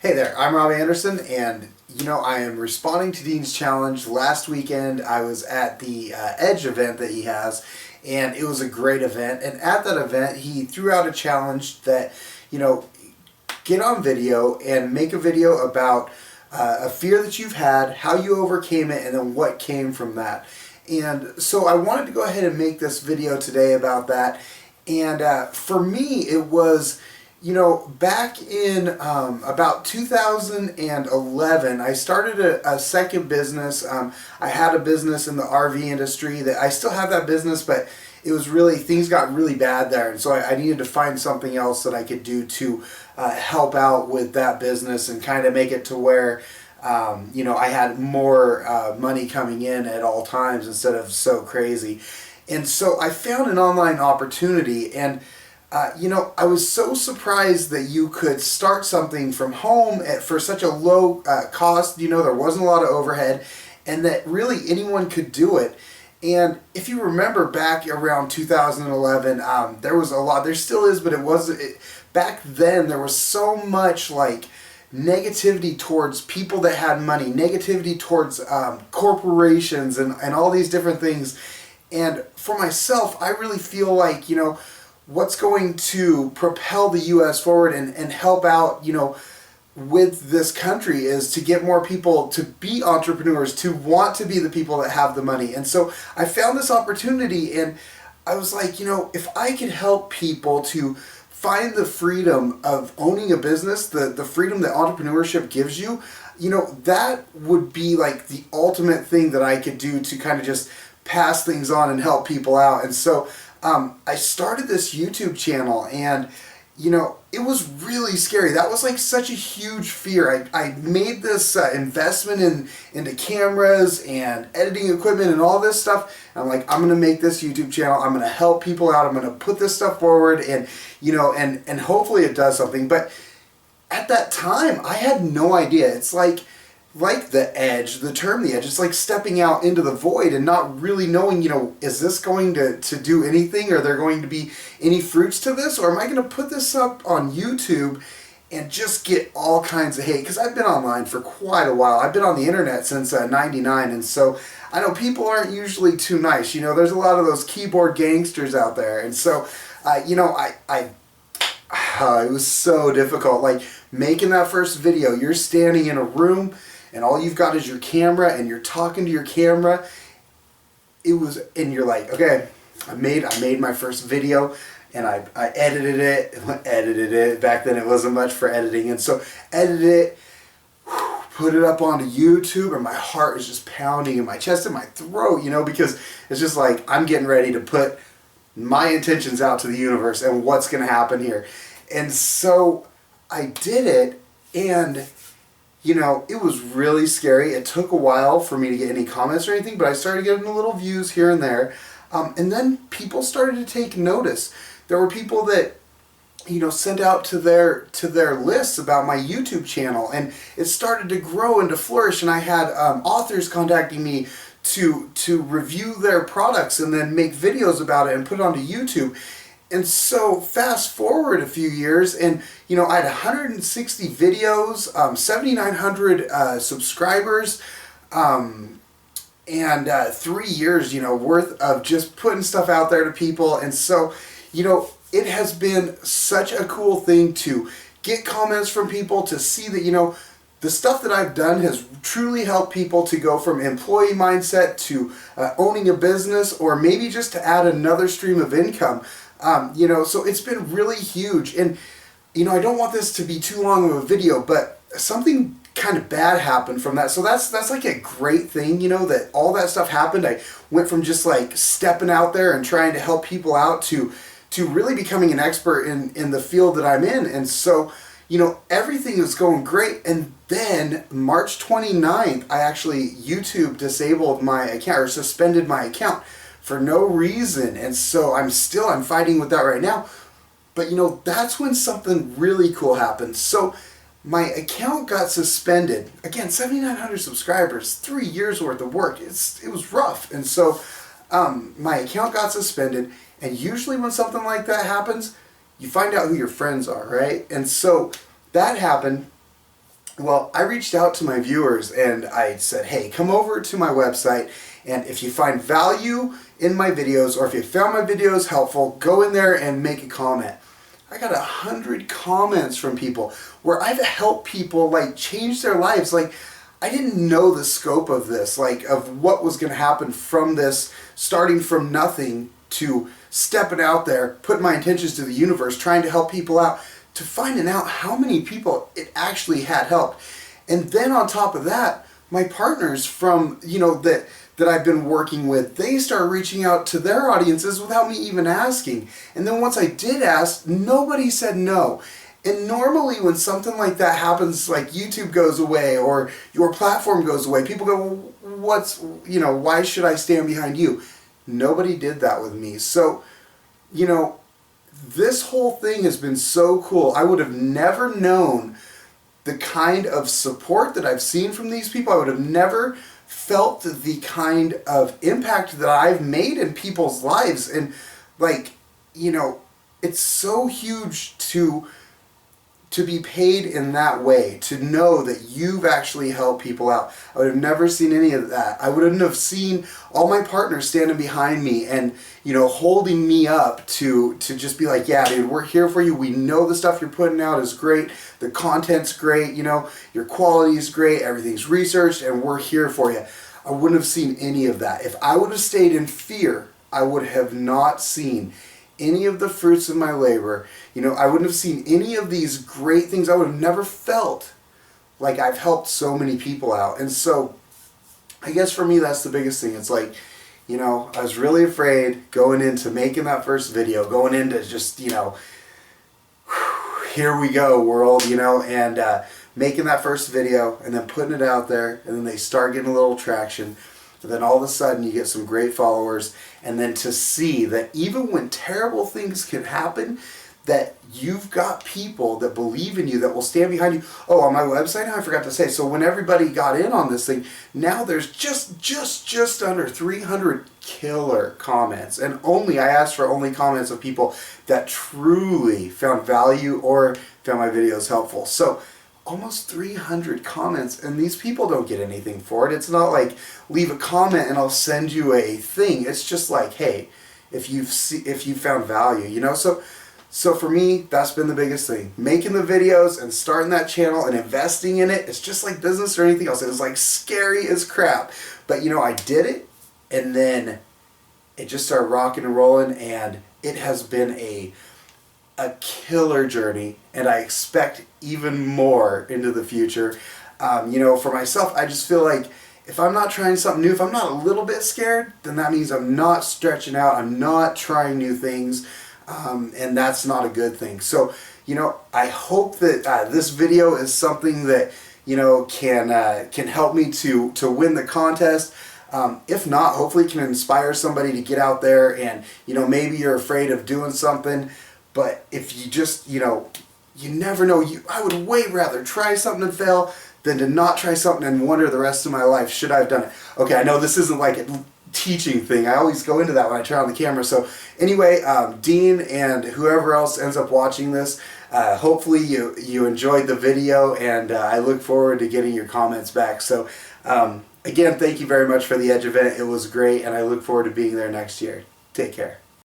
Hey there, I'm Rob Anderson, and I am responding to Dean's challenge. Last weekend I was at the Edge event that he has, and it was a great event. And at that event, he threw out a challenge that, get on video and make a video about a fear that you've had, how you overcame it, and then what came from that. And so I wanted to go ahead and make this video today about that. And for me, it was, back in about 2011, I started a second business. I had a business in the RV industry that I still have that business, but it was really, things got really bad there. And so I needed to find something else that I could do to help out with that business and kind of make it to where, I had more money coming in at all times instead of so crazy. And so I found an online opportunity, and I was so surprised that you could start something from home for such a low cost. There wasn't a lot of overhead, and that really anyone could do it. And if you remember back around 2011, there was a lot, there still is, but back then there was so much like negativity towards people that had money, negativity towards corporations and all these different things. And for myself, I really feel like, what's going to propel the U.S. forward and help out, with this country is to get more people to be entrepreneurs, to want to be the people that have the money. And so I found this opportunity, and I was like, if I could help people to find the freedom of owning a business, the freedom that entrepreneurship gives you, that would be like the ultimate thing that I could do to kind of just pass things on and help people out. And so I started this YouTube channel, and it was really scary. That was like such a huge fear. I made this investment into cameras and editing equipment and all this stuff. And I'm like, I'm going to make this YouTube channel. I'm going to help people out. I'm going to put this stuff forward, and and hopefully it does something. But at that time, I had no idea. It's like the edge, the term the edge, it's like stepping out into the void and not really knowing, is this going to do anything? Are there going to be any fruits to this? Or am I going to put this up on YouTube and just get all kinds of hate? Because I've been online for quite a while. I've been on the internet since '99, and so I know people aren't usually too nice. There's a lot of those keyboard gangsters out there. And so, it was so difficult. Like making that first video, you're standing in a room, and all you've got is your camera, and you're talking to your camera. And you're like, okay, I made my first video, and I edited it. Back then it wasn't much for editing, and so edited it, put it up onto YouTube, and my heart is just pounding in my chest and my throat, because it's just like I'm getting ready to put my intentions out to the universe and what's going to happen here. And so I did it, and it was really scary. It took a while for me to get any comments or anything, but I started getting a little views here and there. And then people started to take notice. There were people that, sent out to their lists about my YouTube channel, and it started to grow and to flourish. And I had authors contacting me to review their products and then make videos about it and put it onto YouTube. And so fast forward a few years, and I had 160 videos, 7,900 subscribers, and 3 years, worth of just putting stuff out there to people. And so, it has been such a cool thing to get comments from people, to see that, the stuff that I've done has truly helped people to go from employee mindset to owning a business, or maybe just to add another stream of income. So it's been really huge. And, I don't want this to be too long of a video, but something kind of bad happened from that. So that's like a great thing, that all that stuff happened. I went from just like stepping out there and trying to help people out to really becoming an expert in the field that I'm in. And so, everything is going great. And then March 29th, YouTube disabled my account, or suspended my account for no reason. And so I'm fighting with that right now. But that's when something really cool happened. So my account got suspended. Again, 7,900 subscribers, 3 years worth of work. It was rough. And so my account got suspended. And usually when something like that happens, you find out who your friends are, right? And so that happened. Well, I reached out to my viewers and I said, hey, come over to my website, and if you find value in my videos, or if you found my videos helpful, go in there and make a comment. I got 100 comments from people where I've helped people like change their lives. Like, I didn't know the scope of this, like of what was going to happen from this, starting from nothing to stepping out there, putting my intentions to the universe, trying to help people out, to finding out how many people it actually had helped. And then on top of that, my partners from, that I've been working with, they start reaching out to their audiences without me even asking. And then once I did ask, nobody said no. And normally when something like that happens, like YouTube goes away or your platform goes away, people go, well, why should I stand behind you? Nobody did that with me. So, this whole thing has been so cool. I would have never known the kind of support that I've seen from these people. I would have never felt the kind of impact that I've made in people's lives. And it's so huge to be paid in that way, to know that you've actually helped people out. I would have never seen any of that. I wouldn't have seen all my partners standing behind me and, holding me up to just be like, yeah, dude, we're here for you. We know the stuff you're putting out is great. The content's great. Your quality is great. Everything's researched and we're here for you. I wouldn't have seen any of that. If I would have stayed in fear, I would have not seen any of the fruits of my labor. I wouldn't have seen any of these great things. I would have never felt like I've helped so many people out. And so I guess for me, that's the biggest thing. It's like, I was really afraid going into making that first video, going into just, here we go, world, and making that first video and then putting it out there, and then they start getting a little traction. And then all of a sudden you get some great followers, and then to see that even when terrible things can happen, that you've got people that believe in you, that will stand behind you. Oh, on my website now, I forgot to say, so when everybody got in on this thing, now there's just under 300 killer comments. And I asked for only comments of people that truly found value or found my videos helpful. So almost 300 comments, and these people don't get anything for it. It's not like leave a comment and I'll send you a thing. It's just like, hey, if you found value, So for me, that's been the biggest thing. Making the videos and starting that channel and investing in it. It's just like business or anything else. It was like scary as crap, but I did it, and then it just started rocking and rolling, and it has been a killer journey, and I expect even more into the future. For myself, I just feel like if I'm not trying something new, if I'm not a little bit scared, then that means I'm not stretching out, I'm not trying new things, and that's not a good thing. So, I hope that this video is something that, can help me to win the contest. If not, hopefully it can inspire somebody to get out there and, maybe you're afraid of doing something. But if you just, you never know. I would way rather try something and fail than to not try something and wonder the rest of my life, should I have done it? Okay, I know this isn't like a teaching thing. I always go into that when I turn on the camera. So anyway, Dean and whoever else ends up watching this, hopefully you enjoyed the video, and I look forward to getting your comments back. So again, thank you very much for the Edge event. It was great, and I look forward to being there next year. Take care.